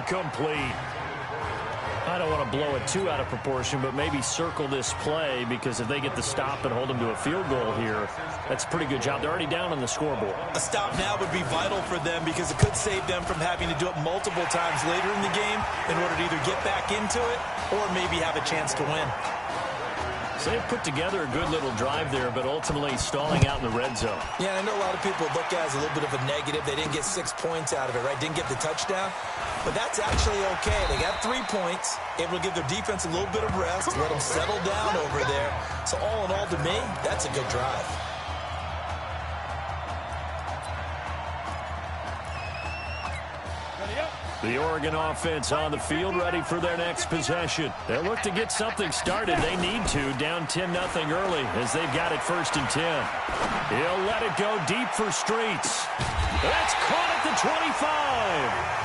incomplete. I don't want to blow it too out of proportion, but maybe circle this play, because if they get the stop and hold them to a field goal here, that's a pretty good job. They're already down on the scoreboard. A stop now would be vital for them, because it could save them from having to do it multiple times later in the game in order to either get back into it or maybe have a chance to win. So they've put together a good little drive there, but ultimately stalling out in the red zone. Yeah, I know a lot of people look at it as a little bit of a negative. They didn't get 6 points out of it, right? Didn't get the touchdown. But that's actually okay. They got 3 points, able to give their defense a little bit of rest, let them settle down over there. So all in all, to me, that's a good drive. The Oregon offense on the field, ready for their next possession. They'll look to get something started. They need to, down 10-0 early, as they've got it 1st and 10. He'll let it go deep for Streets. That's caught at the 25.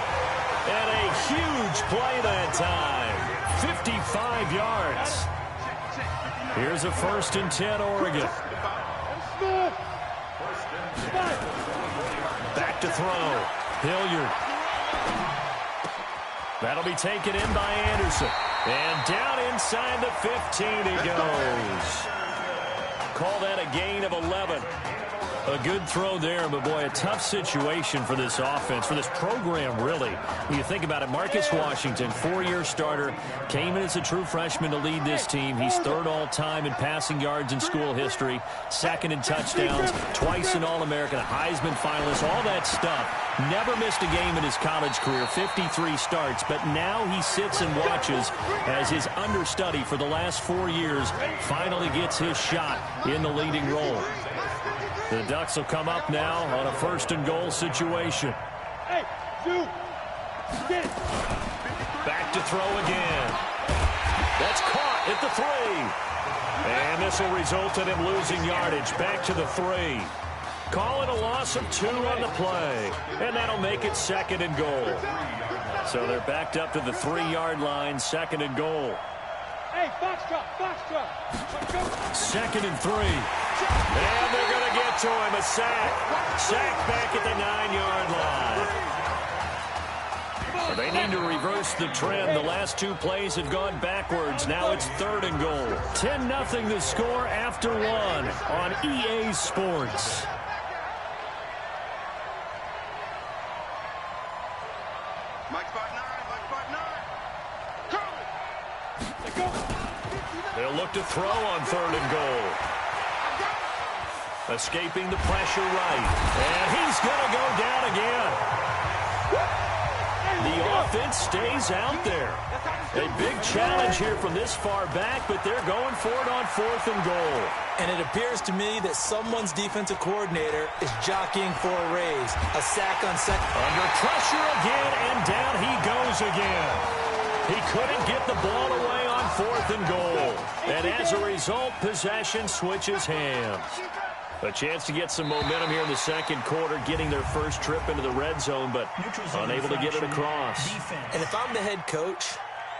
And a huge play that time. 55 yards. Here's a 1st and 10, Oregon. Back to throw. Hilliard. That'll be taken in by Anderson. And down inside the 15 he goes. Call that a gain of 11. A good throw there, but boy, a tough situation for this offense, for this program, really. When you think about it, Marcus Washington, 4-year starter, came in as a true freshman to lead this team. He's 3rd all-time in passing yards in school history, 2nd in touchdowns, twice an All-American, a Heisman finalist, all that stuff. Never missed a game in his college career, 53 starts, but now he sits and watches as his understudy for the last 4 years finally gets his shot in the leading role. The Ducks will come up now on a 1st and goal situation. Back to throw again. That's caught at the 3. And this will result in him losing yardage. Back to the 3. Call it a loss of 2 on the play. And that'll make it 2nd and goal. So they're backed up to the 3-yard line, 2nd and goal. Hey, box drop. 2nd and 3. And they're going to get to him. A sack. Sack back at the 9-yard line. They need to reverse the trend. The last 2 plays have gone backwards. Now it's 3rd and goal. 10-0 the score after 1 on EA Sports. They'll look to throw on 3rd and goal. Escaping the pressure right. And he's going to go down again. The offense stays out there. A big challenge here from this far back, but they're going for it on 4th and goal. And it appears to me that someone's defensive coordinator is jockeying for a raise. A sack on 2nd. Under pressure again, and down he goes again. He couldn't get the ball away on 4th and goal. And as a result, possession switches hands. A chance to get some momentum here in the 2nd quarter, getting their first trip into the red zone, but unable to get it across. And if I'm the head coach,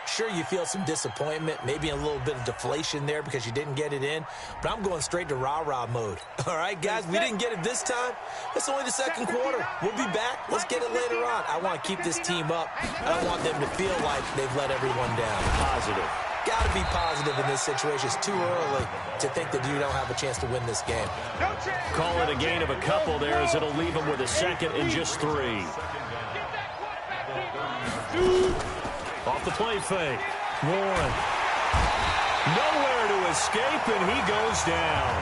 sure, you feel some disappointment, maybe a little bit of deflation there because you didn't get it in, but I'm going straight to rah-rah mode. All right, guys, we didn't get it this time. It's only the 2nd quarter. We'll be back. Let's get it later on. I want to keep this team up. I don't want them to feel like they've let everyone down. Positive. Got to be positive in this situation. It's too early to think that you don't have a chance to win this game. Call it a gain of a couple there, as it'll leave them with a 2nd and just 3. Off the play fake. Warren. Nowhere to escape, and he goes down.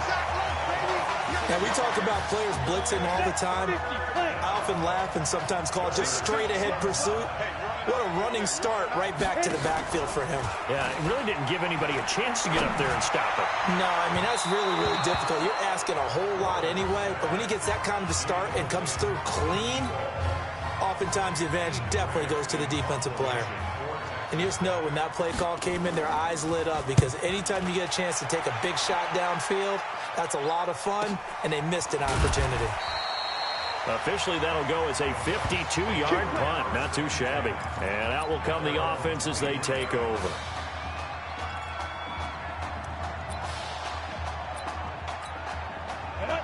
Now, we talk about players blitzing all the time. I often laugh and sometimes call it just straight-ahead pursuit. What a running start right back to the backfield for him. Yeah, it really didn't give anybody a chance to get up there and stop it. No, I mean, that's really, really difficult. You're asking a whole lot anyway, but when he gets that kind of a start and comes through clean, oftentimes the advantage definitely goes to the defensive player. And you just know when that play call came in, their eyes lit up, because anytime you get a chance to take a big shot downfield, that's a lot of fun, and they missed an opportunity. Officially, that'll go as a 52-yard punt. Not too shabby. And out will come the offense as they take over.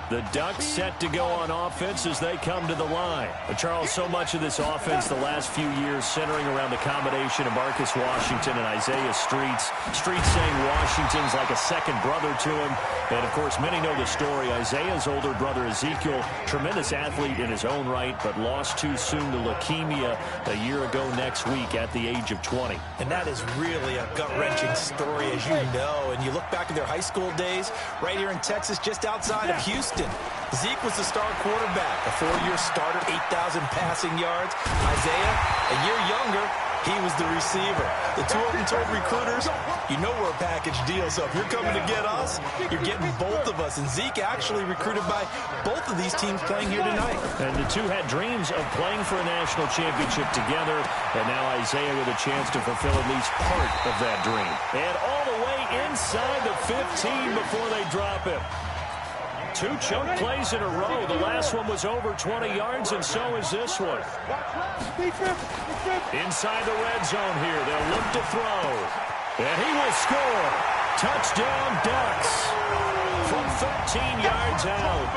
The Ducks set to go on offense as they come to the line. But Charles, so much of this offense the last few years centering around the combination of Marcus Washington and Isaiah Streets. Streets saying Washington's like a second brother to him. And, of course, many know the story. Isaiah's older brother, Ezekiel, tremendous athlete in his own right, but lost too soon to leukemia a year ago next week at the age of 20. And that is really a gut-wrenching story, as you know. And you look back at their high school days, right here in Texas, just outside of Houston. Zeke was the star quarterback, a 4-year starter, 8,000 passing yards. Isaiah, a year younger, he was the receiver. The two of them told recruiters, you know we're a package deal, so if you're coming to get us, you're getting both of us. And Zeke actually recruited by both of these teams playing here tonight. And the two had dreams of playing for a national championship together, and now Isaiah with a chance to fulfill at least part of that dream. And all the way inside the 15 before they drop him. Two chunk plays in a row. The last one was over 20 yards, and so is this one. Inside the red zone here. They'll look to throw. And he will score. Touchdown, Ducks. From 13 yards out,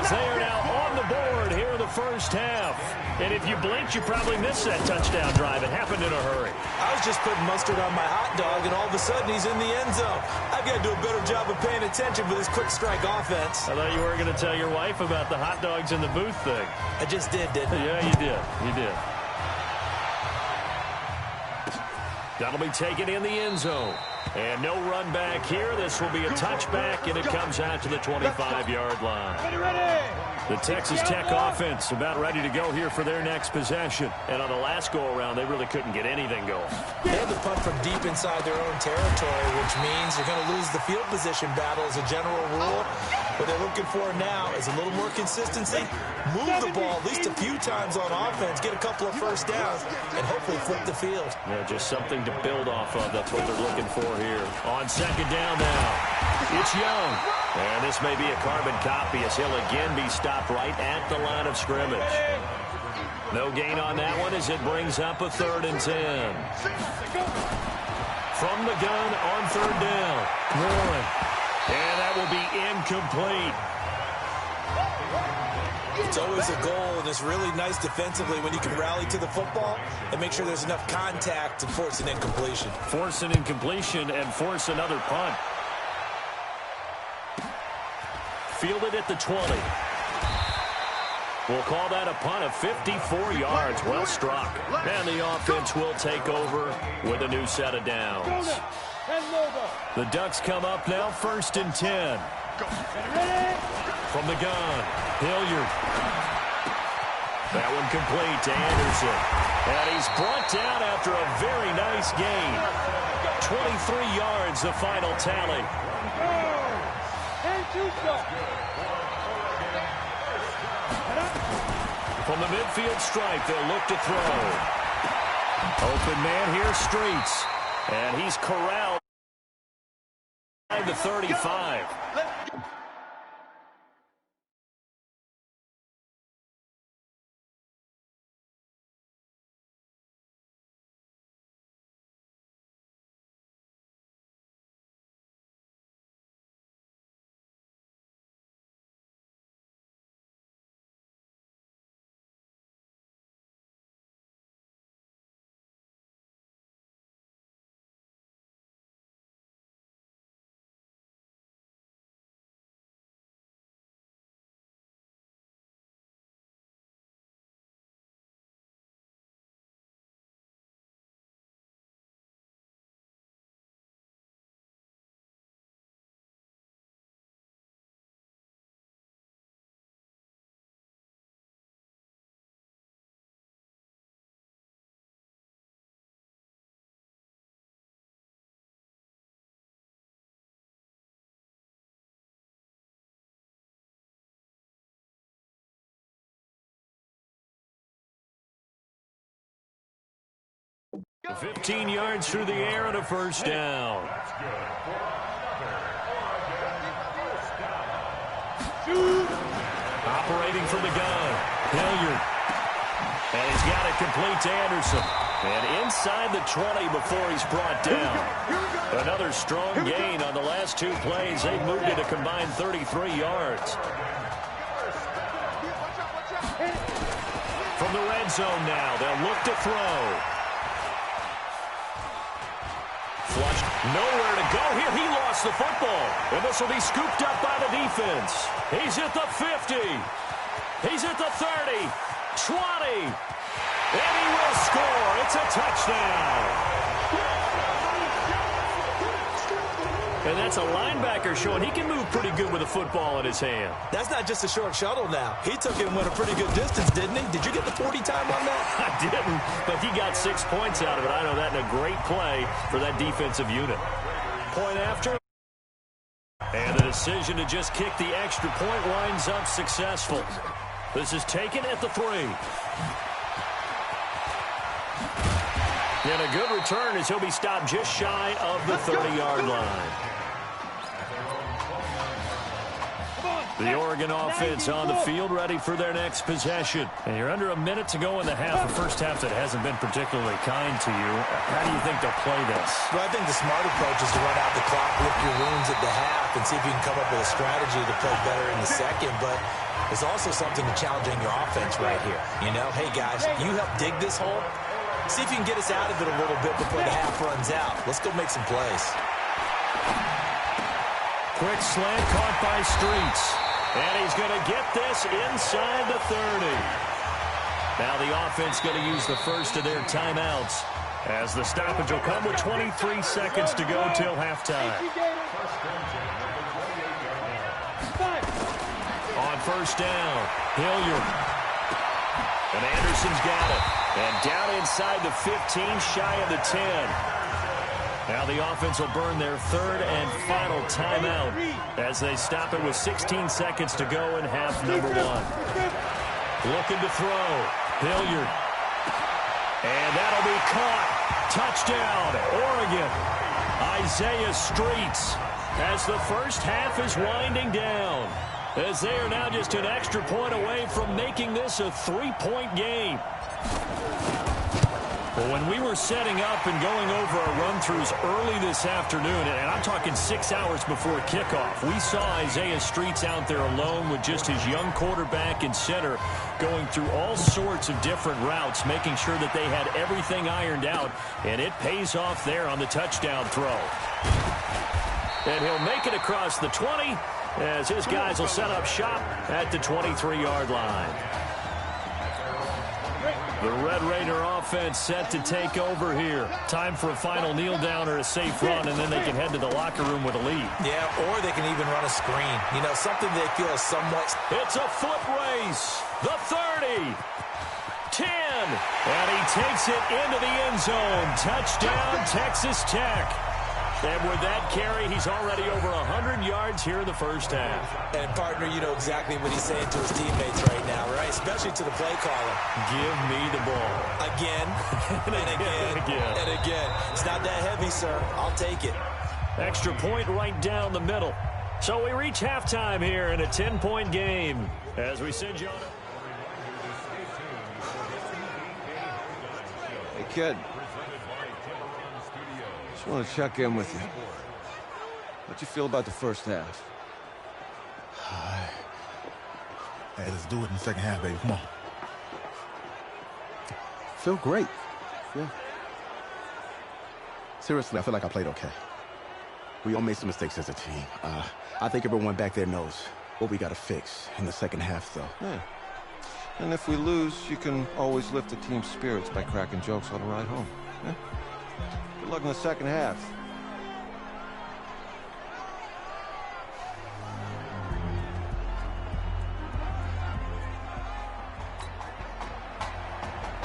as they are now on the board here in the first half. And if you blinked, you probably missed that touchdown drive. It happened in a hurry. I was just putting mustard on my hot dog, and all of a sudden he's in the end zone. I've got to do a better job of paying attention for this quick strike offense. I thought you were going to tell your wife about the hot dogs in the booth thing. I just did, didn't I? Yeah, you did. You did. That'll be taken in the end zone. And no run back here. This will be a touchback, and it comes out to the 25-yard line. The Texas Tech offense about ready to go here for their next possession. And on the last go-around, they really couldn't get anything going. They had to punt from deep inside their own territory, which means they're going to lose the field position battle as a general rule. What they're looking for now is a little more consistency, move the ball at least a few times on offense, get a couple of first downs, and hopefully flip the field. Yeah, just something to build off of. That's what they're looking for here. On second down now, it's Young. And this may be a carbon copy as he'll again be stopped right at the line of scrimmage. No gain on that one as it brings up a 3rd and 10. From the gun on 3rd down. Warren. And that will be incomplete. It's always a goal, and it's really nice defensively when you can rally to the football and make sure there's enough contact to force an incompletion. Force an incompletion and force another punt. Fielded at the 20. We'll call that a punt of 54 yards. Well struck. And the offense will take over with a new set of downs. The Ducks come up now 1st and 10. From the gun, Hilliard. That one complete to Anderson. And he's brought down after a very nice gain. 23 yards, the final tally. From the midfield stripe, they'll look to throw. Open man here, Streets. And he's corralled to 35. The 15 yards through the air and a first down. Operating from the gun, Hilliard. And he's got it complete to Anderson. And inside the 20 before he's brought down. Another strong gain on the last two plays. They've moved it a combined 33 yards. From the red zone now, they'll look to throw. Flush, nowhere to go here. He lost the football. And this will be scooped up by the defense. He's at the 50. He's at the 30. 20. And he will score. It's a touchdown. And that's a linebacker showing he can move pretty good with a football in his hand. That's not just a short shuttle now. He took it and went a pretty good distance, didn't he? Did you get the 40 time on that? I didn't, but he got 6 points out of it. I know that in a great play for that defensive unit. Point after. And the decision to just kick the extra point winds up successful. This is taken at the 3. And a good return as he'll be stopped just shy of the 30-yard line. The Oregon offense on the field ready for their next possession. And you're under a minute to go in the half, the first half that hasn't been particularly kind to you. How do you think they'll play this? Well, I think the smart approach is to run out the clock, lick your wounds at the half, and see if you can come up with a strategy to play better in the second. But there's also something to challenging your offense right here. You know, hey, guys, you help dig this hole. See if you can get us out of it a little bit before the half runs out. Let's go make some plays. Quick slant caught by Streets. And he's going to get this inside the 30. Now the offense going to use the first of their timeouts as the stoppage will come with 23 seconds to go till halftime. On first down, Hilliard. And Anderson's got it. And down inside the 15, shy of the 10. Now the offense will burn their third and final timeout as they stop it with 16 seconds to go in half number 1. Looking to throw. Hilliard. And that'll be caught. Touchdown, Oregon. Isaiah Streets as the first half is winding down. As they are now just an extra point away from making this a 3-point game. Well, when we were setting up and going over our run-throughs early this afternoon, and I'm talking 6 hours before kickoff, we saw Isaiah Streets out there alone with just his young quarterback and center going through all sorts of different routes, making sure that they had everything ironed out, and it pays off there on the touchdown throw. And he'll make it across the 20 as his guys will set up shop at the 23-yard line. The Red Raider offense set to take over here. Time for a final kneel down or a safe run, and then they can head to the locker room with a lead. Yeah, or they can even run a screen. You know, something they feel is somewhat... It's a foot race. The 30. 10. And he takes it into the end zone. Touchdown, Texas Tech. And with that carry, he's already over 100 yards here in the first half. And, partner, you know exactly what he's saying to his teammates right now, right? Especially to the play caller. Give me the ball. Again, and again, and again. It's not that heavy, sir. I'll take it. Extra point right down the middle. So we reach halftime here in a 10-point game. As we send you on. Hey, kid. Just want to check in with you. How'd you feel about the first half? Hey, let's do it in the second half, baby. Come on. Feel great. Yeah. Seriously, I feel like I played okay. We all made some mistakes as a team. I think everyone back there knows what we got to fix in the second half, though. Yeah. And if we lose, you can always lift the team's spirits by cracking jokes on the ride home. Yeah? Good luck in the second half.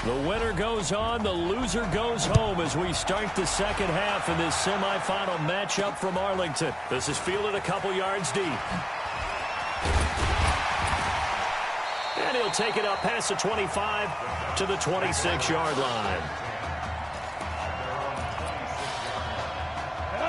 The winner goes on, the loser goes home as we start the second half in this semifinal matchup from Arlington. This is fielded a couple yards deep. And he'll take it up past the 25 to the 26-yard line.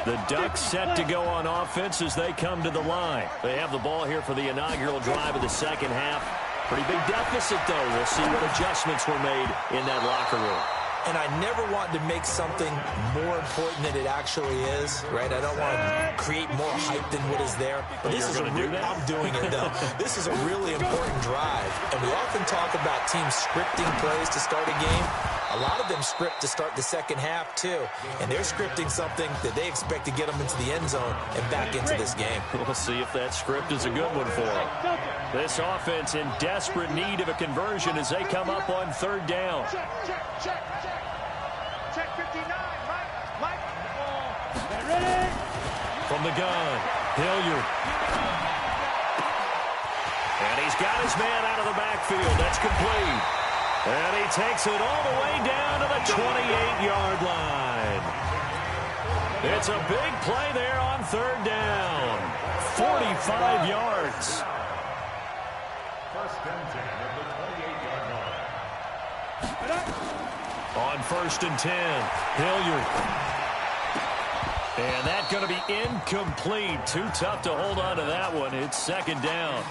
The Ducks set to go on offense as they come to the line. They have the ball here for the inaugural drive of the second half. Pretty big deficit, though. We'll see what adjustments were made in that locker room. and I never want to make something more important than it actually is, right? I don't want to create more hype than what is there. But this is I'm doing it, though. This is a really important drive, and we often talk about teams scripting plays to start a game. A lot of them script to start the second half, too, and they're scripting something that they expect to get them into the end zone and back into this game. We'll see if that script is a good one for them. This offense in desperate need of a conversion as they come up on third down. Check 59, Mike. Ready? From the gun, Hilliard. And he's got his man out of the backfield. That's complete. And he takes it all the way down to the 28-yard line. It's a big play there on third down. 45 yards. First and 10 at the 28-yard line. On first and 10, Hilliard. And that's going to be incomplete. Too tough to hold on to that one. It's second down.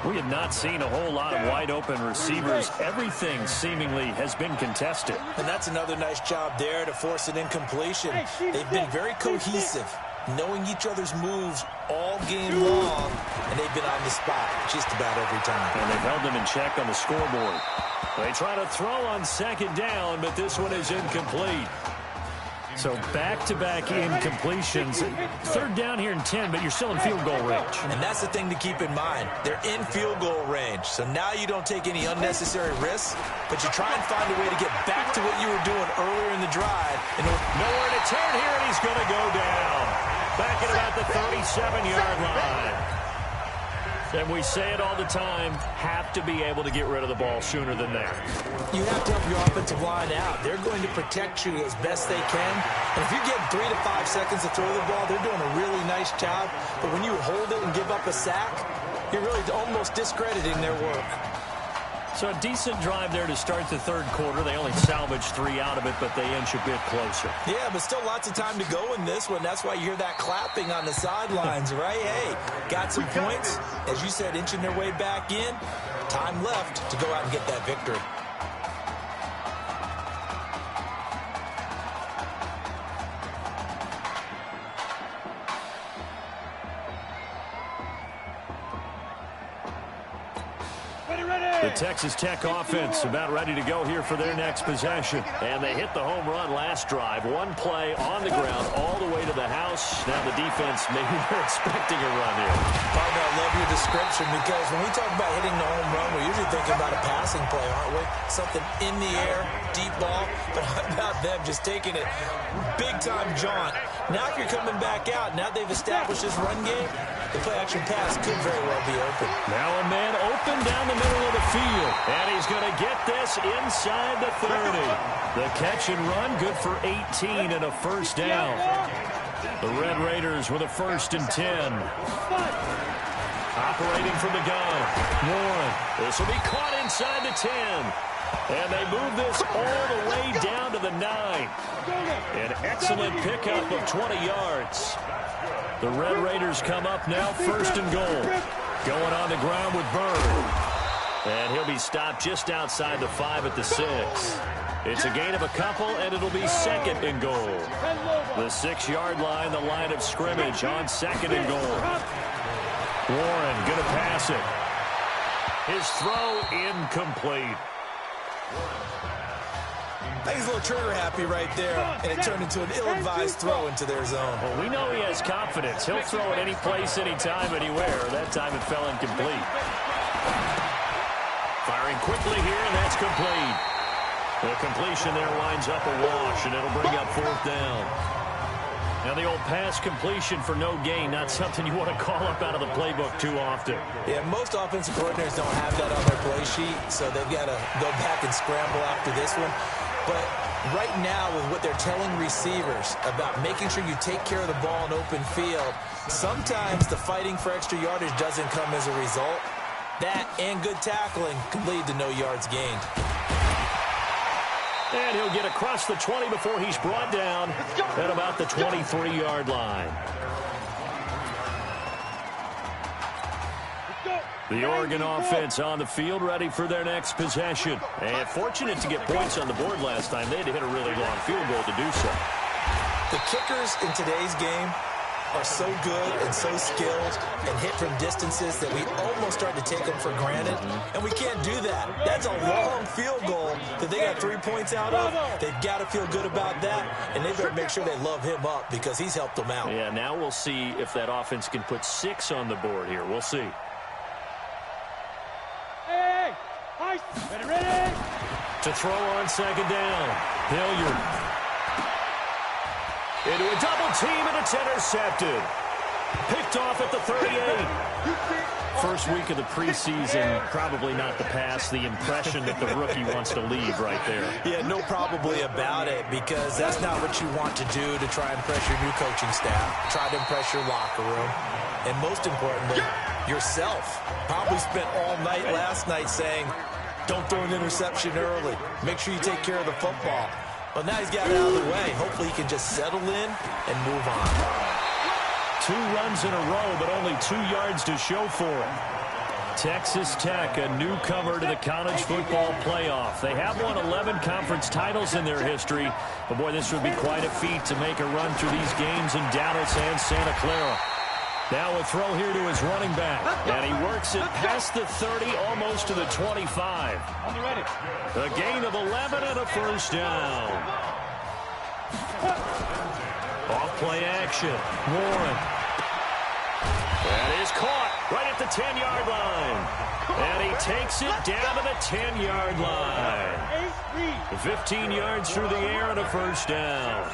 We have not seen a whole lot of wide-open receivers. Everything seemingly has been contested. And that's another nice job there to force an incompletion. They've been very cohesive, knowing each other's moves all game long, and they've been on the spot just about every time. And they've held them in check on the scoreboard. They try to throw on second down, but this one is incomplete. So back-to-back incompletions. Third down here in 10, but you're still in field goal range. And that's the thing to keep in mind. They're in field goal range. So now you don't take any unnecessary risks, but you try and find a way to get back to what you were doing earlier in the drive. Nowhere to turn here, and he's going to go down. Back at about the 37-yard line. And we say it all the time, have to be able to get rid of the ball sooner than that. You have to help your offensive line out. They're going to protect you as best they can. And if you get 3 to 5 seconds to throw the ball, they're doing a really nice job. But when you hold it and give up a sack, you're really almost discrediting their work. So a decent drive there to start the third quarter. They only salvaged 3 out of it, but they inch a bit closer. Yeah, but still lots of time to go in this one. That's why you hear that clapping on the sidelines, right? Hey, got some points. As you said, inching their way back in. Time left to go out and get that victory. The Texas Tech offense about ready to go here for their next possession. And they hit the home run last drive. One play on the ground all the way to the house. Now the defense, maybe they're expecting a run here. Partner, I love your description because when we talk about hitting the home run, we're usually thinking about a passing play, aren't we? Something in the air, deep ball. But how about them just taking it big-time jaunt? Now if you're coming back out, now they've established this run game, the play-action pass could very well be open. Now a man open down the middle of the field. And he's going to get this inside the 30. The catch and run, good for 18 and a first down. The Red Raiders with a first and 10. Operating from the gun. Warren. This will be caught inside the 10. And they move this all the way down to the 9. An excellent pickup of 20 yards. The Red Raiders come up now, first and goal. Going on the ground with Bird. And he'll be stopped just outside the 5 at the 6. It's a gain of a couple, and it'll be second and goal. The 6-yard line, the line of scrimmage on second and goal. Warren going to pass it. His throw incomplete. I think he's a little trigger happy right there, and it turned into an ill-advised throw into their zone. Well, we know he has confidence. He'll throw it any place, anytime, anywhere. That time it fell incomplete. Firing quickly here, and that's complete. The completion there winds up a wash, and it'll bring up fourth down. Now the old pass completion for no gain, not something you want to call up out of the playbook too often. Yeah, most offensive coordinators don't have that on their play sheet, so they've got to go back and scramble after this one. But right now, with what they're telling receivers about making sure you take care of the ball in open field, sometimes the fighting for extra yardage doesn't come as a result. That and good tackling can lead to no yards gained. And he'll get across the 20 before he's brought down at about the 23-yard line. The Oregon offense on the field, ready for their next possession. And fortunate to get points on the board last time. They had to hit a really long field goal to do so. The kickers in today's game are so good and so skilled and hit from distances that we almost start to take them for granted. And we can't do that. That's a long field goal that they got 3 points out of. They've got to feel good about that, and they better make sure they love him up because he's helped them out. Yeah, now we'll see if that offense can put 6 on the board here. We'll see. Hey, ready? To throw on second down. Hilliard. Into a double team, and it's intercepted. Picked off at the 38. First week of the preseason, probably not the pass, the impression that the rookie wants to leave right there. Yeah, no probably about it, because that's not what you want to do to try and impress your new coaching staff. Try to impress your locker room. And most importantly, yourself. Probably spent all night last night saying, don't throw an interception early. Make sure you take care of the football. Well, now he's got it out of the way. Hopefully he can just settle in and move on. 2 runs in a row, but only 2 yards to show for it. Texas Tech, a newcomer to the college football playoff. They have won 11 conference titles in their history. But, boy, this would be quite a feat to make a run through these games in Dallas and Santa Clara. Now a throw here to his running back. And he works it past the 30, almost to the 25. A gain of 11 and a first down. Off-play action. Warren. That is caught right at the 10-yard line. And he takes it down to the 10-yard line. 15 yards through the air and a first down.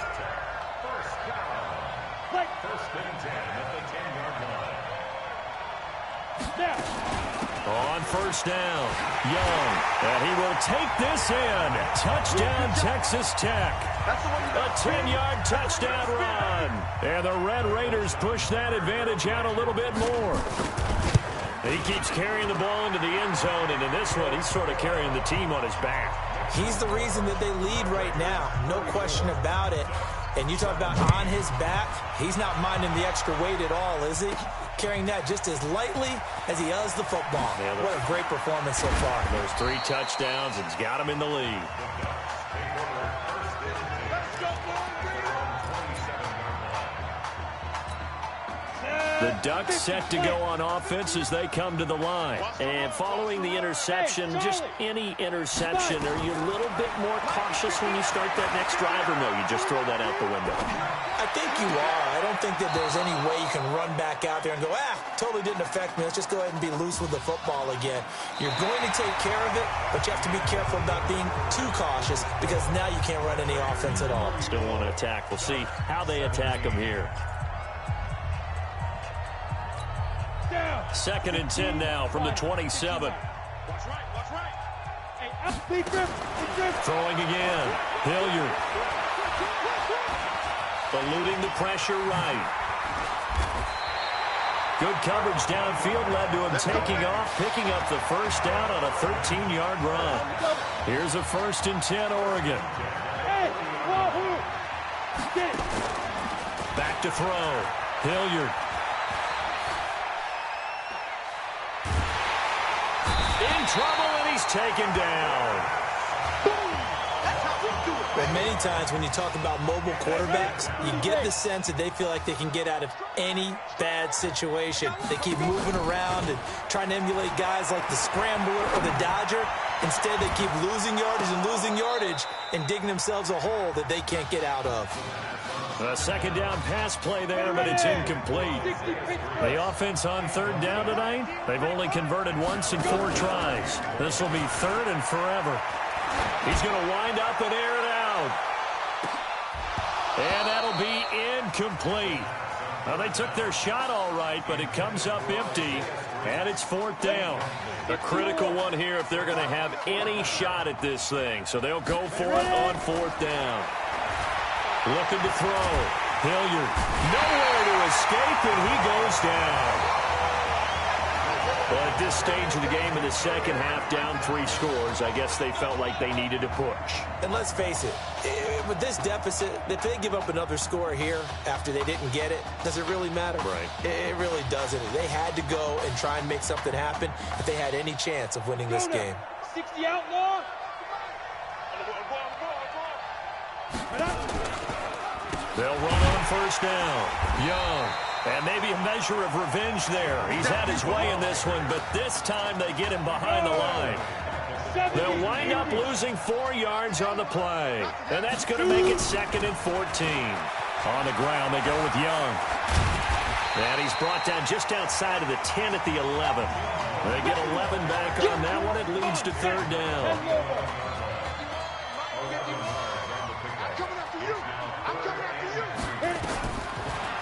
On first down, Young, and he will take this in. Touchdown, Texas Tech. A 10-yard touchdown run. And the Red Raiders push that advantage out a little bit more. He keeps carrying the ball into the end zone, and in this one, he's sort of carrying the team on his back. He's the reason that they lead right now, no question about it. And you talk about on his back, he's not minding the extra weight at all, is he? Carrying that just as lightly as he does the football. Yeah, what a great performance so far. Those 3 touchdowns, it's got him in the lead. The Ducks set to go on offense as they come to the line. And following the interception, just any interception, are you a little bit more cautious when you start that next drive, or no, you just throw that out the window? I think you are. I don't think that there's any way you can run back out there and go, totally didn't affect me. Let's just go ahead and be loose with the football again. You're going to take care of it, but you have to be careful about being too cautious because now you can't run any offense at all. Still want to attack. We'll see how they attack him here. 2nd and 10 now from the 27. Watch right. Hey, throwing again. Hilliard. Eluding the pressure right. Good coverage downfield led to him taking off, picking up the first down on a 13-yard run. Here's a 1st and 10, Oregon. Back to throw. Hilliard. In trouble, and he's taken down. But many times when you talk about mobile quarterbacks, you get the sense that they feel like they can get out of any bad situation. They keep moving around and trying to emulate guys like the Scrambler or the Dodger. Instead, they keep losing yardage and digging themselves a hole that they can't get out of. A 2nd down pass play there, but it's incomplete. The offense on 3rd down tonight, they've only converted once in 4 tries. This will be 3rd and forever. He's going to wind up and air it out. And that'll be incomplete. Now, they took their shot all right, but it comes up empty, and it's 4th down. A critical one here if they're going to have any shot at this thing. So they'll go for it on 4th down. Looking to throw. Hilliard. Nowhere to escape, and he goes down. Well, at this stage of the game in the second half, down 3 scores, I guess they felt like they needed to push. And let's face it, with this deficit, if they give up another score here after they didn't get it, does it really matter? Right. It really doesn't. They had to go and try and make something happen if they had any chance of winning this game. 60 outlaw. They'll run on first down. Young. And maybe a measure of revenge there. He's had his way in this one, but this time they get him behind the line. They'll wind up losing 4 yards on the play. And that's going to make it 2nd and 14. On the ground, they go with Young. And he's brought down just outside of the 10 at the 11. They get 11 back on that one. It leads to 3rd down.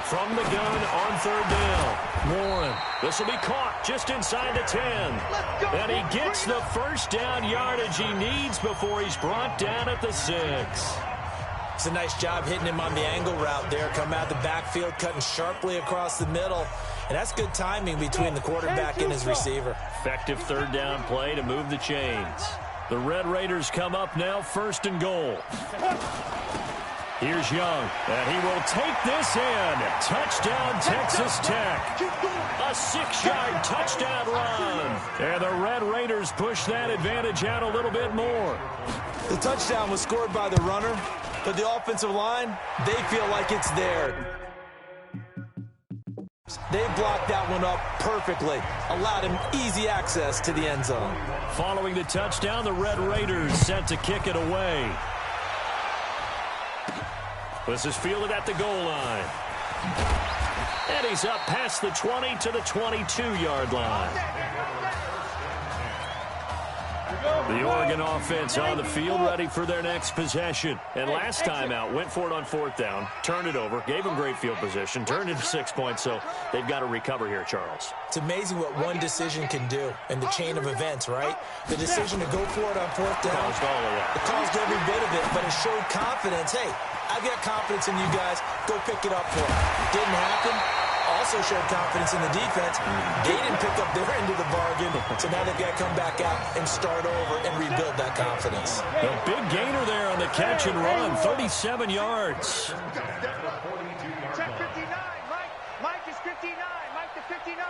From the gun on 3rd down. Warren. This will be caught just inside the 10. And he gets the first down yardage he needs before he's brought down at the 6. It's a nice job hitting him on the angle route there. Come out the backfield, cutting sharply across the middle. And that's good timing between the quarterback and his receiver. Effective 3rd down play to move the chains. The Red Raiders come up now, 1st and goal. Here's Young, and he will take this in. Touchdown, Texas Tech. A 6-yard touchdown run. And the Red Raiders push that advantage out a little bit more. The touchdown was scored by the runner, but the offensive line, they feel like it's there. They blocked that one up perfectly, allowed him easy access to the end zone. Following the touchdown, the Red Raiders set to kick it away. This is fielded at the goal line. And he's up past the 20 to the 22-yard line. The Oregon offense on the field ready for their next possession. And last time out, went for it on 4th down, turned it over, gave him great field position, turned it to 6 points, so they've got to recover here, Charles. It's amazing what one decision can do in the chain of events, right? The decision to go for it on 4th down, Caused all of that. it caused every bit of it, but it showed confidence. Hey, I've got confidence in you guys. Go pick it up for them. Didn't happen. Also showed confidence in the defense. They didn't pick up their end of the bargain, so now they've got to come back out and start over and rebuild that confidence. A big gainer there on the catch and run, 37 yards. Check 59, Mike. Mike is 59. Mike to 59.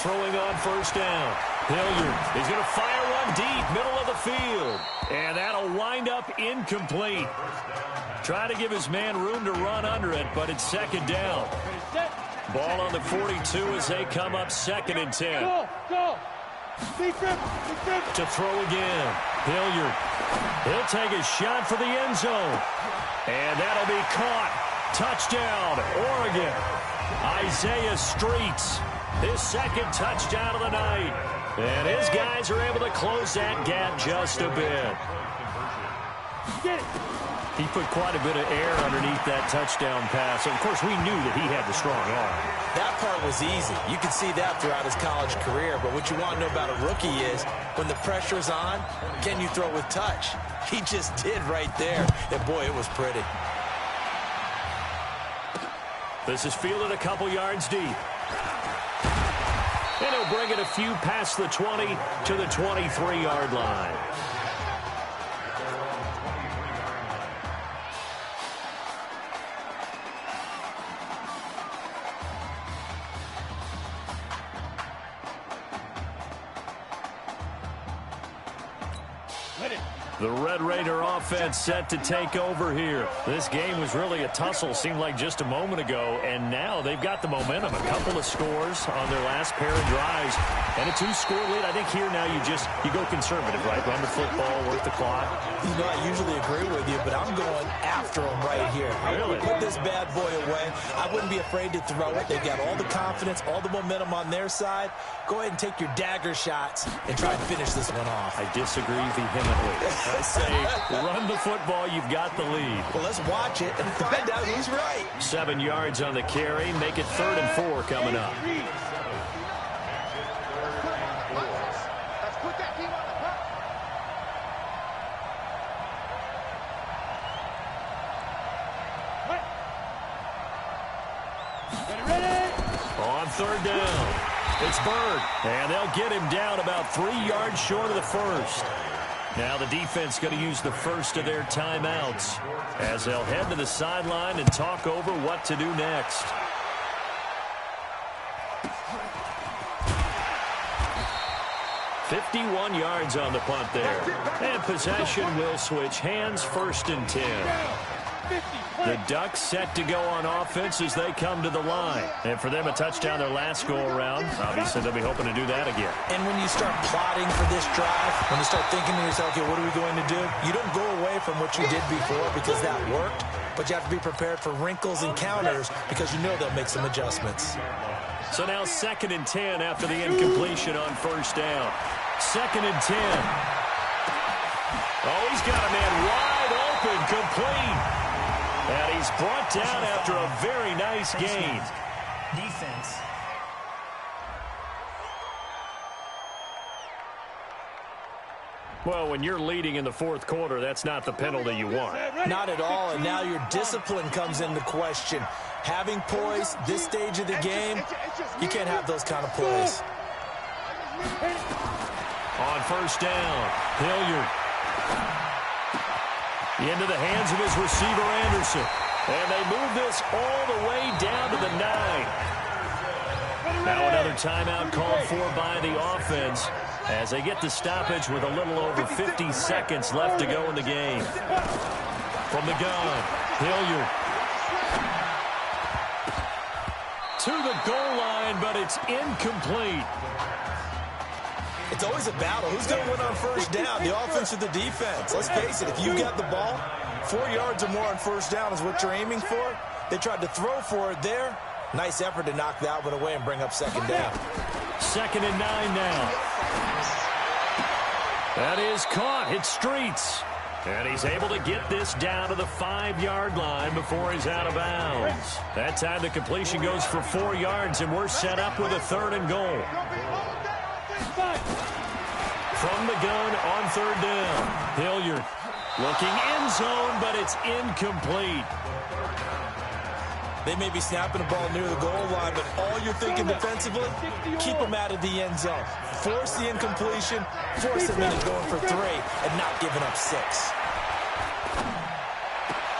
Throwing on 1st down. Hilliard is going to fire one deep, middle of the field. And that'll wind up incomplete. Try to give his man room to run under it, but it's 2nd down. Ball on the 42 as they come up 2nd and 10. Go. To throw again. Hilliard. He'll take a shot for the end zone. And that'll be caught. Touchdown, Oregon. Isaiah Streets, his 2nd touchdown of the night. And his guys are able to close that gap just a bit. He put quite a bit of air underneath that touchdown pass. Of course, we knew that he had the strong arm. That part was easy. You could see that throughout his college career. But what you want to know about a rookie is when the pressure's on, can you throw with touch? He just did right there. And, boy, it was pretty. This is fielded a couple yards deep. And he'll bring it a few past the 20 to the 23-yard line. The Red Raider offense set to take over here. This game was really a tussle, seemed like just a moment ago, and now they've got the momentum. A couple of scores on their last pair of drives, and a 2-score lead. I think here now you go conservative, right? Run the football, work the clock. You know, I usually agree with you, but I'm going after them right here. I want to put this bad boy away. I wouldn't be afraid to throw it. They've got all the confidence, all the momentum on their side. Go ahead and take your dagger shots and try and finish this one off. I disagree vehemently. I say run the football, you've got the lead. Well, let's watch it and find out who's right. 7 yards on the carry, make it 3rd and 4 coming up. Let's put that team on the puck. Ready? On 3rd down. It's Bird, and they'll get him down about 3 yards short of the first. Now the defense going to use the first of their timeouts as they'll head to the sideline and talk over what to do next. "51 yards on the punt there. And possession will switch hands, 1st and 10. The Ducks set to go on offense as they come to the line. And for them, a touchdown their last go-around. Obviously, they'll be hoping to do that again. And when you start plotting for this drive, when you start thinking to yourself, okay, what are we going to do? You don't go away from what you did before because that worked, but you have to be prepared for wrinkles and counters because you know they'll make some adjustments. So now 2nd and 10 after the incompletion on 1st down. 2nd and 10. Oh, he's got a man wide open, complete. And he's brought down after a very nice gain. Defense. Well, when you're leading in the 4th quarter, that's not the penalty you want. Not at all, and now your discipline comes into question. Having poise this stage of the game, you can't have those kind of plays. On 1st down, Hilliard. Into the hands of his receiver, Anderson. And they move this all the way down to the 9. Now another timeout called for by the offense as they get the stoppage with a little over 50 seconds left to go in the game. From the gun, Hilliard. To the goal line, but it's incomplete. It's always a battle. Who's going to win on 1st down, the offense or the defense? Let's face it, if you got the ball, 4 yards or more on 1st down is what you're aiming for. They tried to throw for it there. Nice effort to knock that one away and bring up 2nd down. 2nd and 9 now. That is caught. Hit Streets. And he's able to get this down to the 5-yard line before he's out of bounds. That time the completion goes for 4 yards, and we're set up with a 3rd and goal. From the gun on 3rd down, Hilliard looking end zone, but it's incomplete. They may be snapping the ball near the goal line, but all you're thinking defensively, keep them out of the end zone. Force the incompletion, force them into going for 3, and not giving up 6.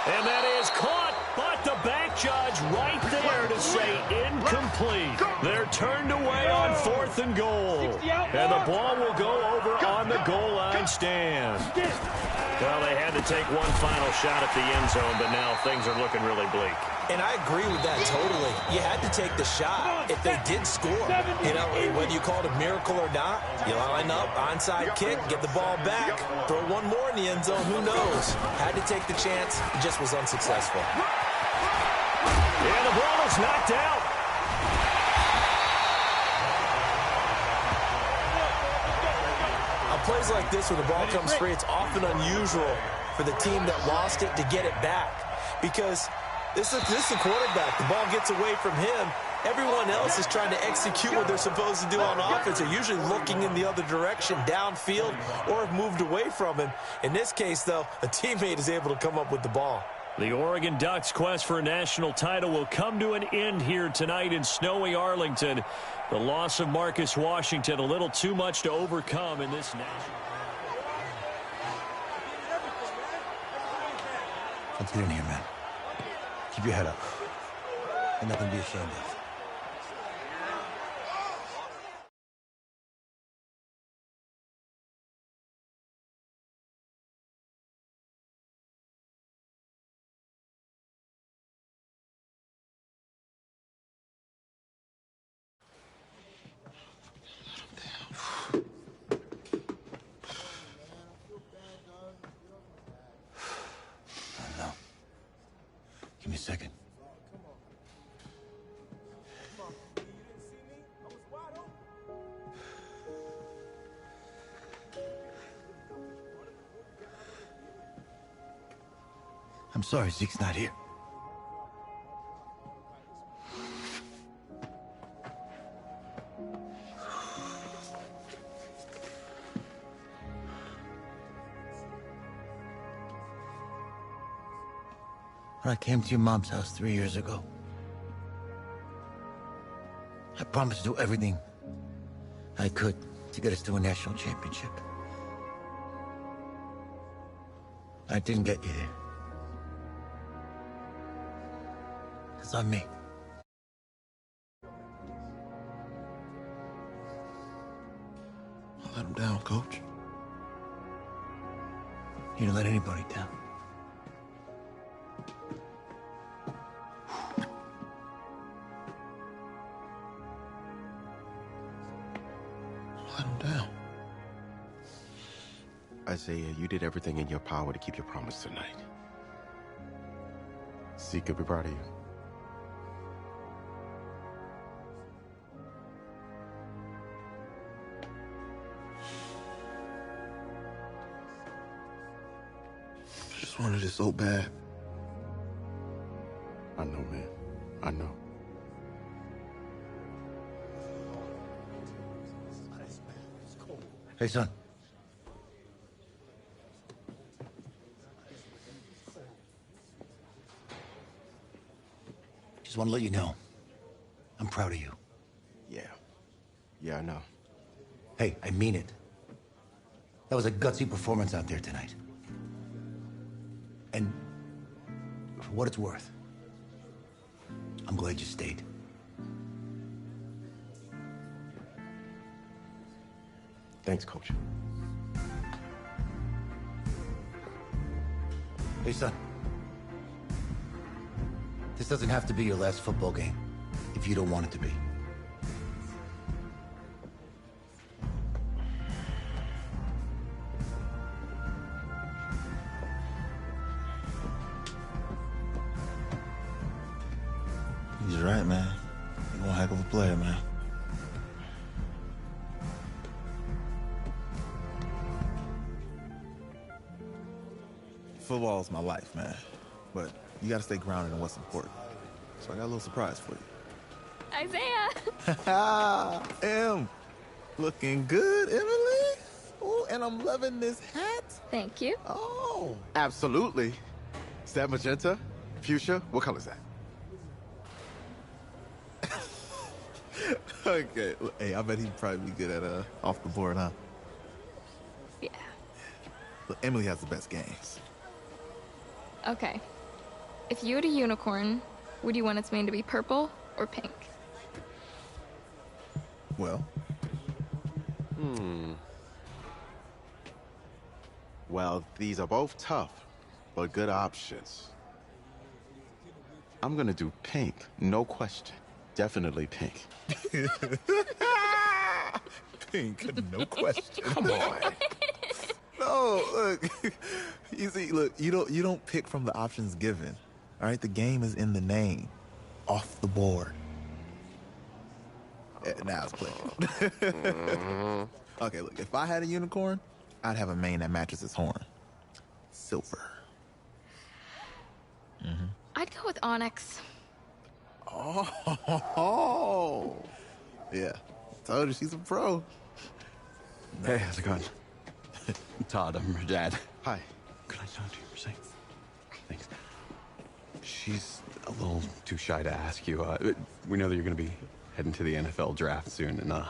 And that is caught, but the back judge right there to say incomplete. They're turned away on 4th and goal. And the ball will go over on the goal line stand. Well, they had to take one final shot at the end zone, but now things are looking really bleak. And I agree with that totally. You had to take the shot if they did score. You know, whether you call it a miracle or not, you line up, onside kick, get the ball back, throw one more in the end zone, who knows? Had to take the chance, just was unsuccessful. And the ball is knocked out. On plays like this, when the ball comes free, it's often unusual for the team that lost it to get it back. Because this is the quarterback. The ball gets away from him. Everyone else is trying to execute what they're supposed to do on offense. They're usually looking in the other direction, downfield, or have moved away from him. In this case, though, a teammate is able to come up with the ball. The Oregon Ducks' quest for a national title will come to an end here tonight in snowy Arlington. The loss of Marcus Washington, a little too much to overcome in this national. Let's get in here, man. Keep your head up. Ain't nothing to be ashamed of. Give me a second. I'm sorry Zeke's not here. When I came to your mom's house 3 years ago, I promised to do everything I could to get us to a national championship. I didn't get you there. It's on me. I let him down, Coach. You didn't let anybody down. Let him down. Isaiah, you did everything in your power to keep your promise tonight. Zeke could be proud of you. I just wanted it so bad. I know, man. I know. Hey, son. Just want to let you know, I'm proud of you. Yeah. Yeah, I know. Hey, I mean it. That was a gutsy performance out there tonight. And for what it's worth, I'm glad you stayed. Thanks, Coach. Hey, son. This doesn't have to be your last football game if you don't want it to be. He's right, man. You're one heck of a player, man. Football's my life, man. But you gotta stay grounded in what's important. So I got a little surprise for you. Isaiah! Em, looking good, Emily. Oh, and I'm loving this hat. Thank you. Oh. Absolutely. Is that magenta? Fuchsia? What color is that? Okay. Hey, I bet he'd probably be good at off the board, huh? Yeah. Look, Emily has the best games. Okay. If you had a unicorn, would you want its mane to be purple or pink? Well, Well, these are both tough, but good options. I'm gonna do pink, no question. Definitely pink. pink, no question. Come on. No, look. You see, look, you don't pick from the options given. All right, the game is in the name. Off the board. Now it's playing. Okay, look, if I had a unicorn, I'd have a mane that matches its horn. Silver. I'd go with onyx. Oh. Yeah. Told you she's a pro. Hey, how's it going? Todd, I'm her dad. Hi. Could I talk to you for a second? Thanks. She's a little too shy to ask you. We know that you're going to be heading to the NFL draft soon, and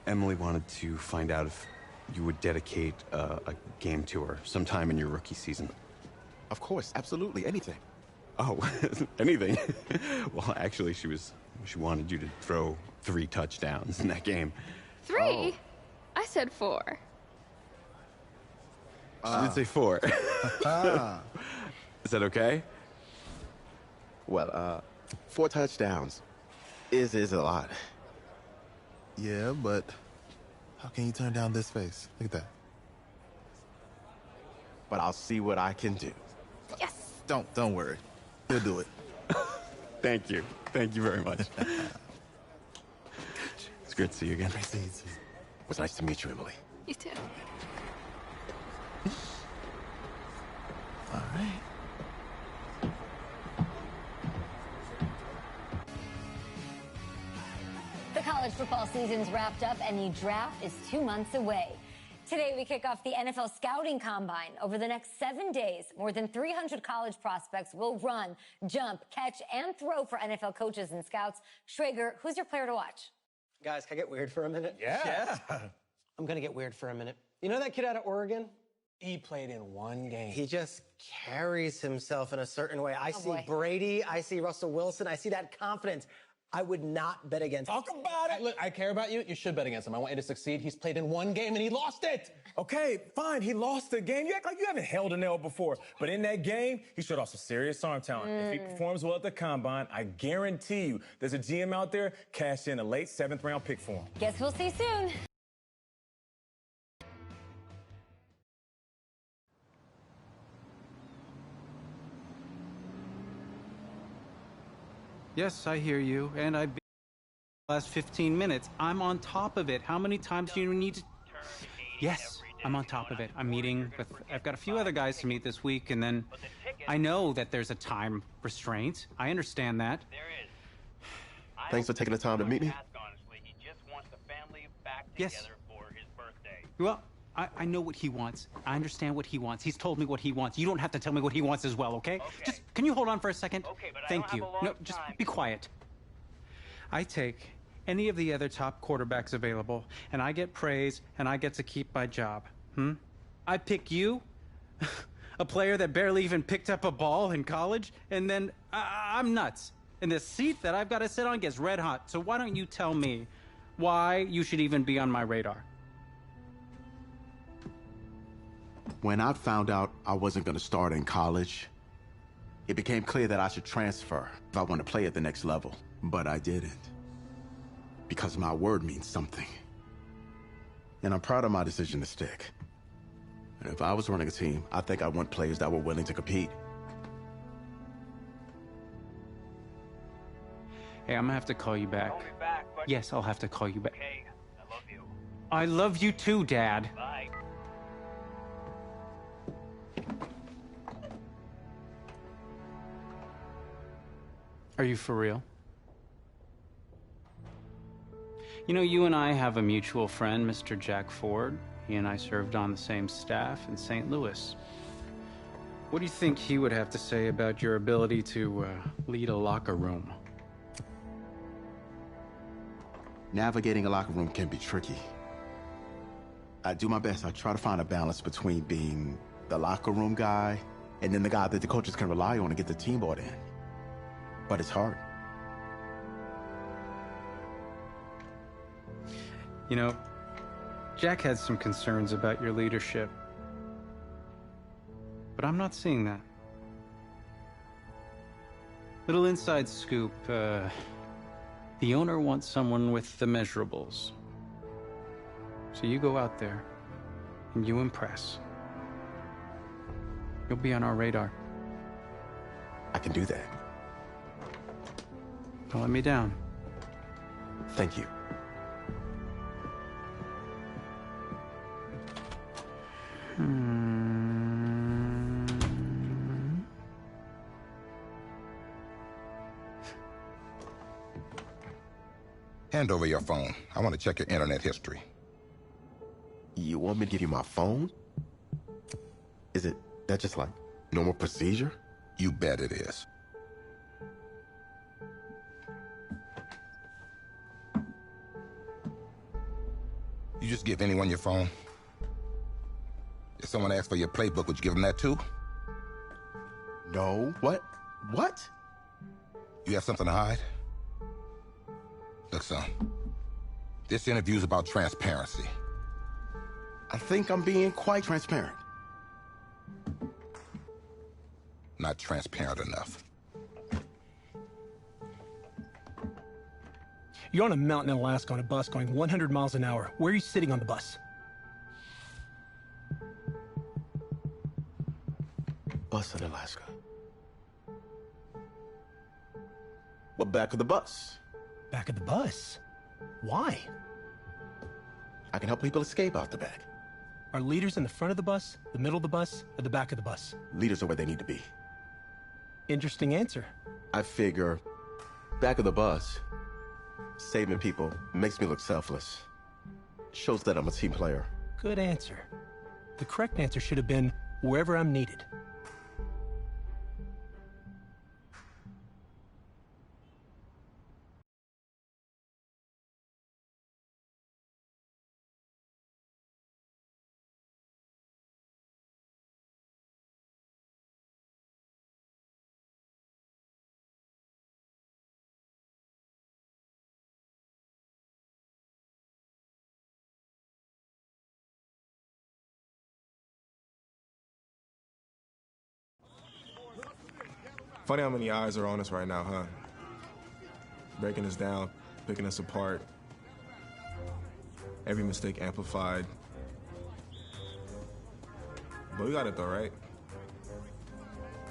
Emily wanted to find out if you would dedicate a game to her sometime in your rookie season. Of course, absolutely, anything. Oh, anything? Well, actually, she wanted you to throw 3 touchdowns in that game. 3? Oh. I said 4. She did say 4. Is that okay? Well, 4 touchdowns is a lot. Yeah, but how can you turn down this face? Look at that. But I'll see what I can do. Yes! Don't worry. He'll do it. Thank you. Thank you very much. It's great to see you again. Nice to see you too. It was nice to meet you, Emily. You too. All right. The college football season's wrapped up and the draft is 2 months away. Today, we kick off the NFL Scouting Combine. Over the next 7 days, more than 300 college prospects will run, jump, catch, and throw for NFL coaches and scouts. Schrager, who's your player to watch? Guys, can I get weird for a minute? Yeah. I'm gonna get weird for a minute. You know that kid out of Oregon? He played in one game. He just carries himself in a certain way. I see Brady, I see Russell Wilson, I see that confidence. I would not bet against him. Talk about it. Look, I care about you. You should bet against him. I want you to succeed. He's played in one game and he lost it. Okay, fine. He lost the game. You act like you haven't held a nail before. But in that game, he showed off some serious arm talent. If he performs well at the combine, I guarantee you there's a GM out there cash in a late 7th round pick for him. Guess we'll see soon. Yes, I hear you, and I've been the last 15 minutes. I'm on top of it. How many times do you need to... Yes, I'm on top of it. I'm meeting with... I've got a few other guys to meet this week, and then I know that there's a time restraint. I understand that. Thanks for taking the time to meet me. Yes. Well, I know what he wants. I understand what he wants. He's told me what he wants. You don't have to tell me what he wants as well, okay? Just, can you hold on for a second? Okay, but Thank I don't you. have a long No, just time. be quiet. I take any of the other top quarterbacks available, and I get praise, and I get to keep my job. I pick you, a player that barely even picked up a ball in college, and then I'm nuts. And the seat that I've got to sit on gets red hot. So why don't you tell me why you should even be on my radar? When I found out I wasn't going to start in college, it became clear that I should transfer if I want to play at the next level. But I didn't. Because my word means something. And I'm proud of my decision to stick. And if I was running a team, I think I want players that were willing to compete. Hey, I'm gonna have to call you back. Call me back, but... Yes, I'll have to call you back. Okay, I love you. I love you too, Dad. Bye. Are you for real? You know, you and I have a mutual friend, Mr. Jack Ford. He and I served on the same staff in St. Louis. What do you think he would have to say about your ability to lead a locker room? Navigating a locker room can be tricky. I do my best. I try to find a balance between being the locker room guy and then the guy that the coaches can rely on to get the team bought in. But it's hard. You know, Jack had some concerns about your leadership. But I'm not seeing that. Little inside scoop, the owner wants someone with the measurables. So you go out there and you impress. You'll be on our radar. I can do that. Don't let me down. Thank you. Hand over your phone. I want to check your internet history. You want me to give you my phone? Is that just like normal procedure? You bet it is. You just give anyone your phone? If someone asks for your playbook, would you give them that too? No. What? What? You have something to hide? Look, son, this interview's about transparency. I think I'm being quite transparent. Not transparent enough. You're on a mountain in Alaska on a bus going 100 miles an hour. Where are you sitting on the bus? Bus in Alaska. Well, back of the bus. Back of the bus? Why? I can help people escape out the back. Are leaders in the front of the bus, the middle of the bus, or the back of the bus? Leaders are where they need to be. Interesting answer. I figure back of the bus, saving people makes me look selfless. Shows that I'm a team player. Good answer. The correct answer should have been wherever I'm needed. Funny how many eyes are on us right now, huh? Breaking us down, picking us apart. Every mistake amplified. But we got it though, right?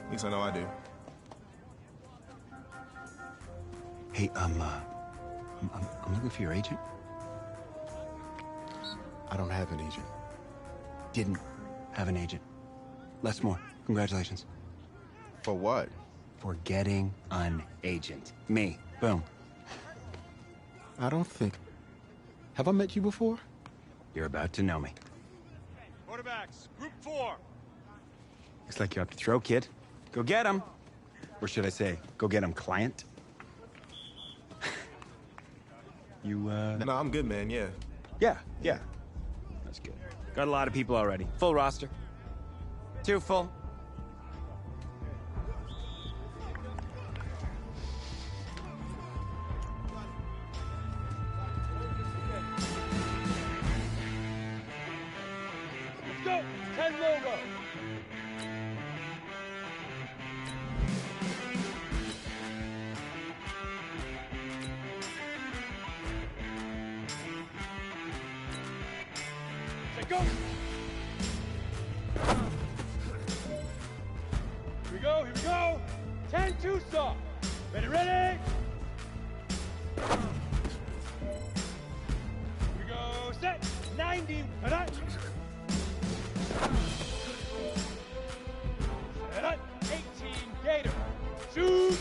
At least I know I do. Hey, I'm looking for your agent. I don't have an agent. Didn't have an agent. Les Moore, congratulations. For what? For getting an agent. Me. Boom. I don't think... Have I met you before? You're about to know me. Quarterbacks, group 4. Looks like you're up to throw, kid. Go get him. Or should I say, go get him, client. You, No, I'm good, man, yeah. Yeah. That's good. Got a lot of people already. Full roster. 2 full. Let's go. 10 logo. Go. Here we go. 10-2 stop. Ready? Here we go, set. 90, set up. Set up, 18, Gator. Shoot.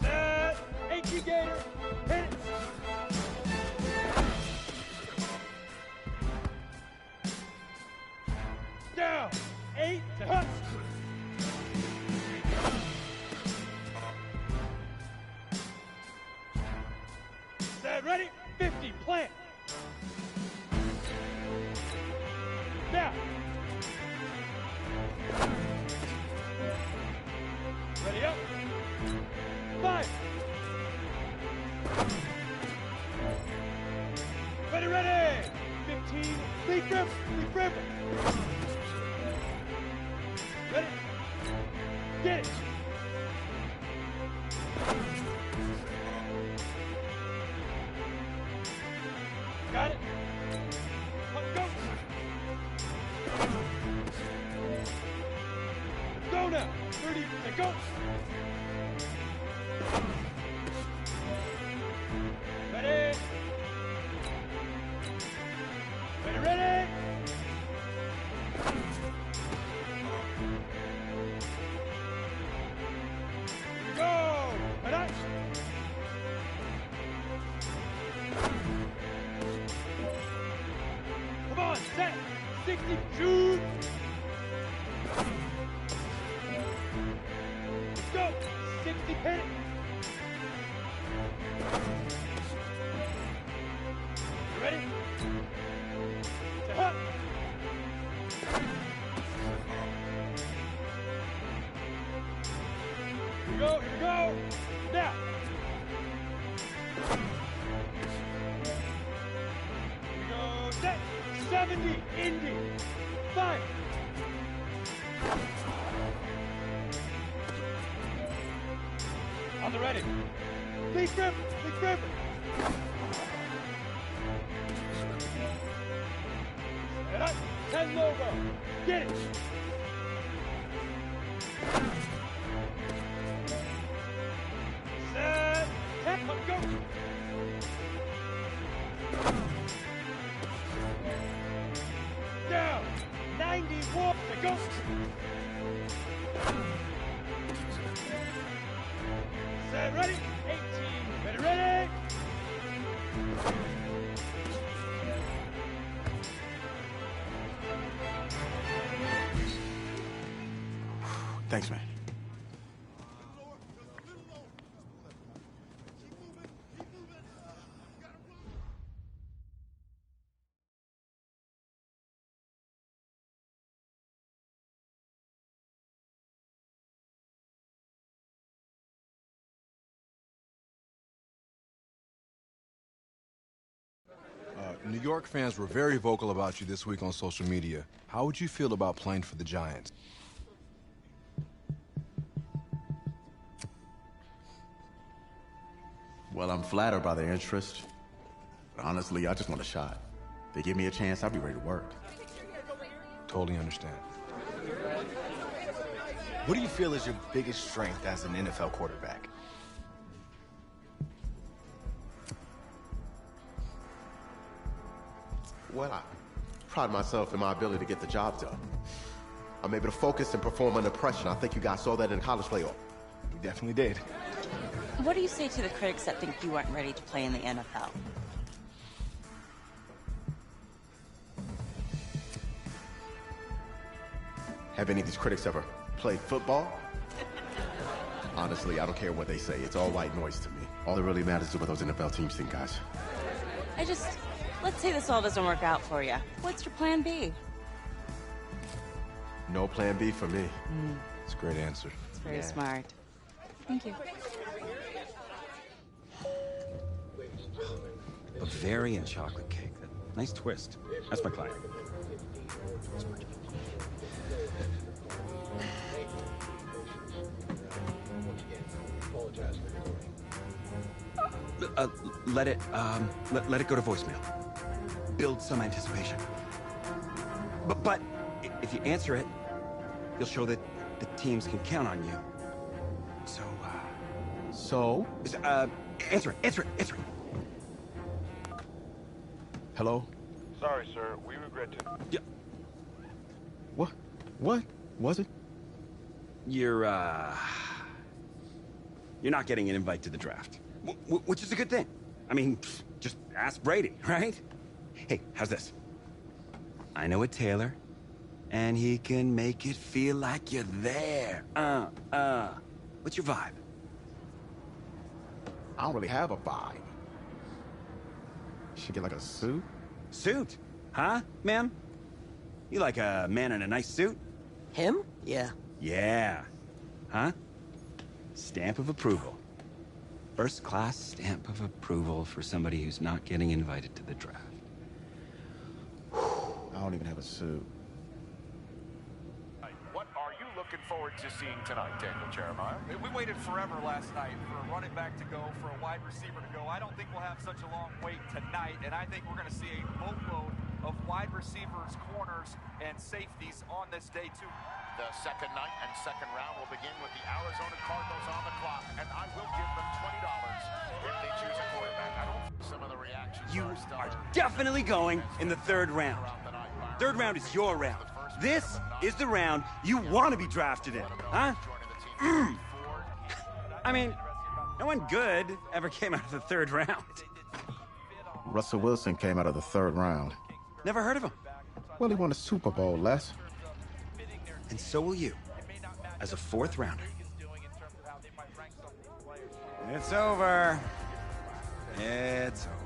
Set, 18, Gator. Hit it. Down, 8 to hut. Set, ready, 50, plant. Now. Ready up. 5. Ready. 15, lead grip. Ready? Get it! Got it? Go! Go now! 30, go! Ready? Ready? Go! Ready? Come on, set! 62! Let's go! 60, hit it! You ready? Set up! Here we go! Now! Here we go, set! 70, Indy! 5! On the ready! Lead grip! Set up! 10 logo! Get it! Set! 10, go! Down! 91, go! Set, ready? 18, ready? Thanks, man. New York fans were very vocal about you this week on social media. How would you feel about playing for the Giants? Well, I'm flattered by their interest. But honestly, I just want a shot. If they give me a chance, I'll be ready to work. Totally understand. What do you feel is your biggest strength as an NFL quarterback? Well, I pride myself in my ability to get the job done. I'm able to focus and perform under pressure. I think you guys saw that in college playoff. We definitely did. What do you say to the critics that think you weren't ready to play in the NFL? Have any of these critics ever played football? Honestly, I don't care what they say. It's all white noise to me. All that really matters is what those NFL teams think, guys. Let's say this all doesn't work out for you. What's your plan B? No plan B for me. It's a great answer. It's very smart. Thank you. Bavarian chocolate cake. Nice twist. That's my client. Let it go to voicemail. Build some anticipation. But if you answer it, you'll show that the teams can count on you. So, answer it. Hello? Sorry, sir. We regret to... Yeah. What? What was it? You're not getting an invite to the draft. Which is a good thing. I mean, just ask Brady, right? Hey, how's this? I know a tailor, and he can make it feel like you're there. What's your vibe? I don't really have a vibe. Should get like a suit? Suit? Huh, ma'am? You like a man in a nice suit? Him? Yeah. Yeah. Huh? Stamp of approval. First class stamp of approval for somebody who's not getting invited to the draft. I don't even have a suit. What are you looking forward to seeing tonight, Daniel Jeremiah? We waited forever last night for a running back to go, for a wide receiver to go. I don't think we'll have such a long wait tonight, and I think we're going to see a boatload of wide receivers, corners, and safeties on this day, too. The second night and second round will begin with the Arizona Cardinals on the clock, and I will give them $20 if they choose a quarterback. I don't think some of the reactions You are are definitely going in the third round. Third round is your round. This is the round you want to be drafted in, huh? I mean, no one good ever came out of the third round. Russell Wilson came out of the third round. Never heard of him. Well, he won a Super Bowl, Les. And so will you, as a fourth rounder. It's over. It's over.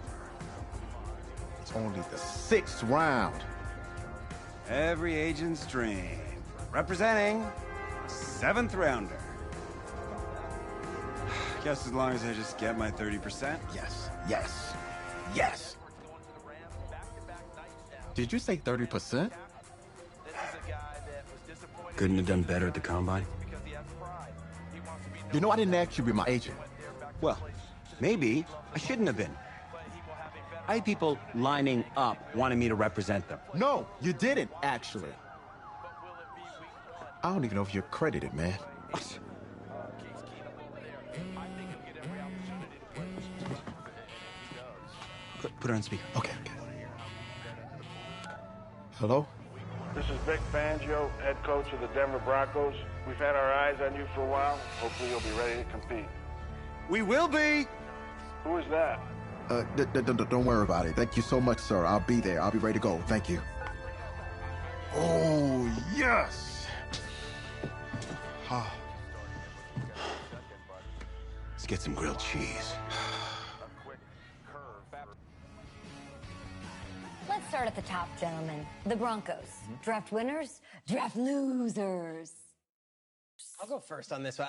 It's only the sixth round. Every agent's dream. Representing seventh rounder. Guess as long as I just get my 30%. Yes. Did you say 30%? Couldn't have done better at the combine. You know, I didn't ask you to be my agent. Well, maybe I shouldn't have been. I had people lining up wanting me to represent them. No, you didn't, actually. I don't even know if you're credited, man. Put it on speaker. Okay. Hello? This is Vic Fangio, head coach of the Denver Broncos. We've had our eyes on you for a while. Hopefully you'll be ready to compete. We will be! Who is that? Don't worry about it. Thank you so much, sir. I'll be there. I'll be ready to go. Thank you. Oh, yes! Let's get some grilled cheese. Let's start at the top, gentlemen. The Broncos. Draft winners, draft losers. I'll go first on this one.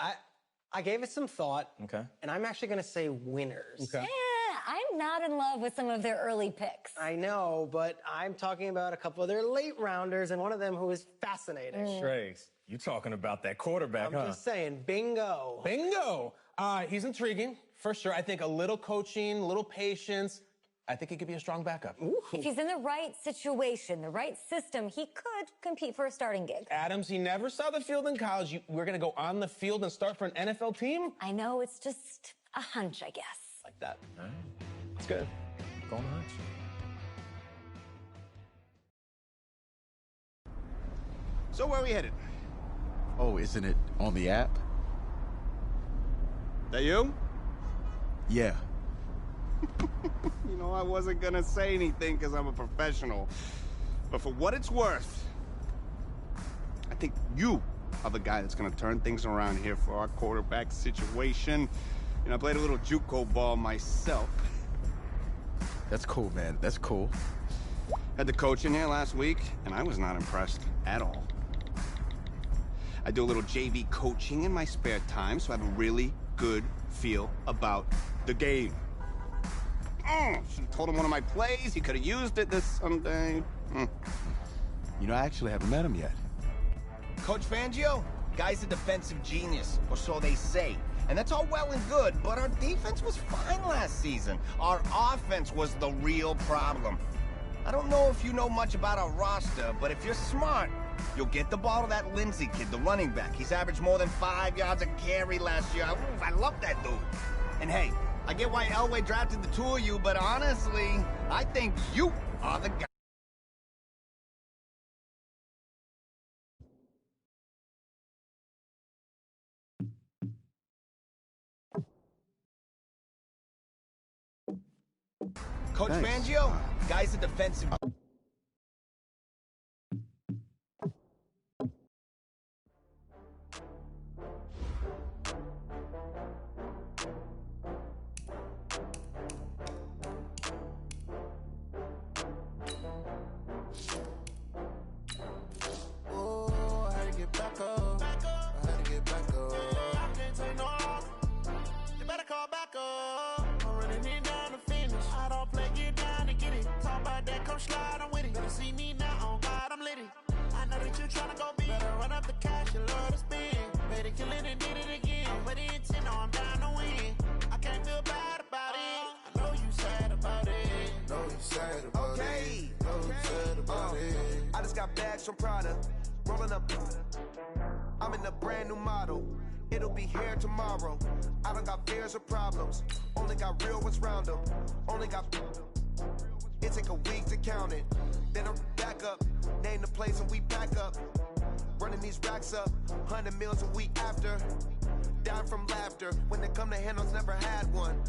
I gave it some thought. Okay. And I'm actually going to say winners. Okay. Yeah, I'm not in love with some of their early picks. I know, but I'm talking about a couple of their late rounders and one of them who is fascinating. Trace, you talking about that quarterback, I'm just saying, bingo. Bingo! He's intriguing, for sure. I think a little coaching, a little patience. I think he could be a strong backup. If he's in the right situation, the right system, he could compete for a starting gig. Adams, he never saw the field in college. We're going to go on the field and start for an NFL team? I know, it's just a hunch, I guess. Like that. All right. It's good. Go on the hunch. So where are we headed? Oh, isn't it on the app? That you? Yeah. You know, I wasn't gonna say anything because I'm a professional. But for what it's worth, I think you are the guy that's gonna turn things around here for our quarterback situation. You know, I played a little JUCO ball myself. That's cool, man. That's cool. Had the coach in here last week, and I was not impressed at all. I do a little JV coaching in my spare time, so I have a really good feel about the game. Should have told him one of my plays. He could have used it this Sunday. You know, I actually haven't met him yet. Coach Fangio, guy's a defensive genius, or so they say. And that's all well and good, but our defense was fine last season. Our offense was the real problem. I don't know if you know much about our roster, but if you're smart, you'll get the ball to that Lindsey kid, the running back. He's averaged more than 5 yards a carry last year. I love that dude. And hey, I get why Elway drafted the two of you, but honestly, I think you are the guy. Coach Fangio, guy's a defensive... I just got bags from Prada, rolling up. I'm in a brand new model. It'll be here tomorrow. I don't got fears or problems. Only got real ones round them. Only got. It take a week to count it. Then I'm back up. Name the place and we back up. Running these racks up. 100 meals a week after. Down from laughter. When they come to handles, never had one.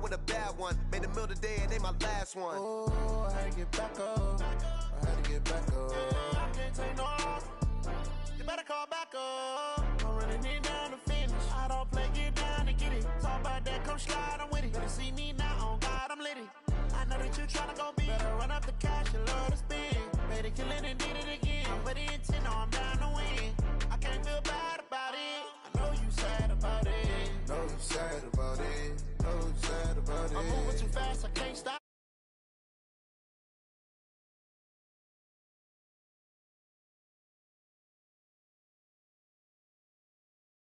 With a bad one. Made a meal today and they my last one. Oh, I had to get back up. I had to get back up. I can't take no off. You better call back up. I'm running it down to finish. I don't play, get down to get it. Talk about that, come slide, I'm with it. Better see me now, on God, I'm litty. I know that you tryna go big. Better run up the cash, you love to spend. Made a killing and did it again. But the intent